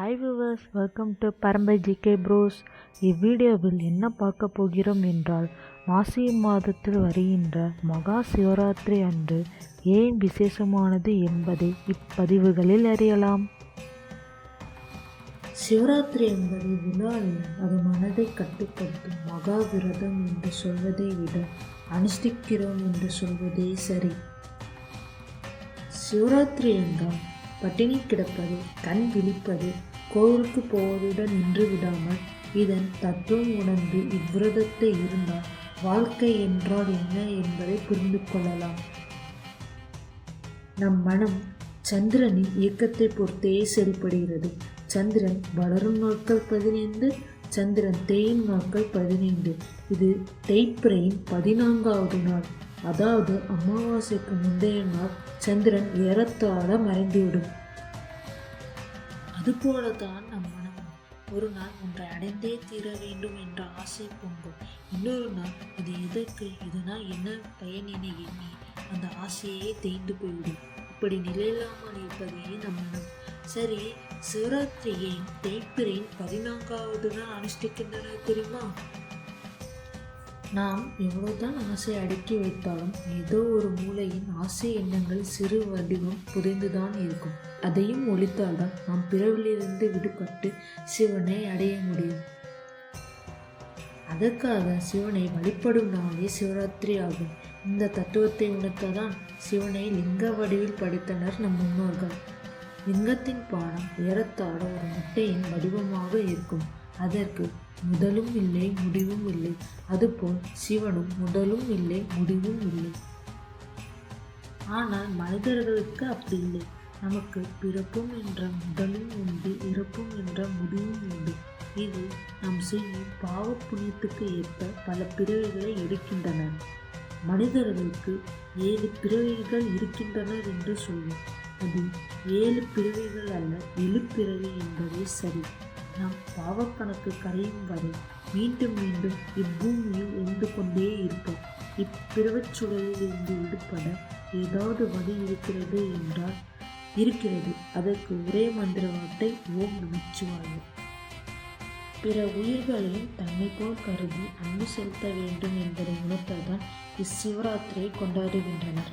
Hi viewers, welcome to Parambai GK bros. இவ்வீடியோவில் என்ன பார்க்க போகிறோம் என்றால், மாசி மாதத்தில் வருகின்ற மகா சிவராத்திரி அன்று ஏன் விசேஷமானது என்பதை இப்பதிவுகளில் அறியலாம். சிவராத்திரி என்பது விழா அல்ல, அது மனதை கட்டுப்படுத்தும் மகா விரதம் என்று சொல்வதை விட அனுஷ்டிக்கிறோம் என்று சொல்வதே சரி. சிவராத்திரி என்றால் பட்டினி கிடப்பது, கண் விழிப்பது, கோவிலுக்கு போவதுடன் நின்று விடாமல் இதன் தத்துவம் உணர்ந்து இவ்விரதத்தை இருந்தால் வாழ்க்கை என்றால் என்ன என்பதை புரிந்து கொள்ளலாம். நம் மனம் சந்திரனின் இயக்கத்தை பொறுத்தே செயல்படுகிறது. சந்திரன் வளரும் நாட்கள் 15, சந்திரன் தேயும் நாட்கள் 15. இது தேய்பிறையின் 14வது நாள், அதாவது அமாவாசைக்கு முந்தைய நாள் சந்திரன் ஏறத்தாழ மறைந்துவிடும். அதுபோலதான் நம் மனம் ஒரு நாள் ஒன்றை அடைந்தே தீர வேண்டும் என்ற ஆசை பொங்கும். இன்னொரு நாள் இது எதற்கு, இதனால் என்ன பயன் என எண்ணி அந்த ஆசையே தேய்ந்து போய்விடும். இப்படி நிலையில்லாமல் இருப்பதே நம் மனம். சரி, சிவராத்திரியை தேய்பிறையின் 14வது நாள் அனுஷ்டிக்கின்றனர் தெரியுமா? நாம் எவ்வளவுதான் ஆசை அடக்கி வைத்தாலும் ஏதோ ஒரு மூலையின் ஆசை எண்ணங்கள் சிறு வடிவம் புதைந்துதான் இருக்கும். அதையும் ஒழித்தால்தான் நாம் பிறவிலிருந்து விடுபட்டு சிவனை அடைய முடியும். அதற்காக சிவனை வழிபடும் நாளே சிவராத்திரி ஆகும். இந்த தத்துவத்தை உணர்த்ததான் சிவனை லிங்க வடிவில் படைத்தனர் நம் முன்னோர்கள். லிங்கத்தின் பானம் ஏறத்தாழ ஒரு முட்டையின் வடிவமாக இருக்கும். அதற்கு முதலும் இல்லை, முடிவும் இல்லை. அதுபோல் சிவனும் முதலும் இல்லை, முடிவும் இல்லை. ஆனால் மனிதர்களுக்கு அப்படி இல்லை. நமக்கு பிறப்பும் என்ற முதலும் உண்டு, இறப்பும் என்ற முடிவும் உண்டு. இது நாம் செய்யும் பாவ புண்ணியத்துக்கு ஏற்ப பல பிறவிகளை எடுக்கின்றன. மனிதர்களுக்கு 7 பிறவிகள் இருக்கின்றனர் என்று சொல்லும். அது 7 பிறவிகள் அல்ல, 7 பிறவி என்பதே சரி. நாம் பாவக்கணக்கு கரையும் வரை மீண்டும் மீண்டும் இப்பூமியில் இருந்து கொண்டே இருப்போம். இப்பிறவிச் சுழலில் இருந்து விடுபட ஏதாவது வழி இருக்கிறது என்றால் இருக்கிறது. அதற்கு ஒரே மந்திர வார்த்தை ஓம் நமச்சிவாய. பிற உயிர்களையும் தன்னை போல் கருதி அன்பு செலுத்த வேண்டும் என்பதை உணர்த்ததான் இச்சிவராத்திரியை கொண்டாடுகின்றனர்.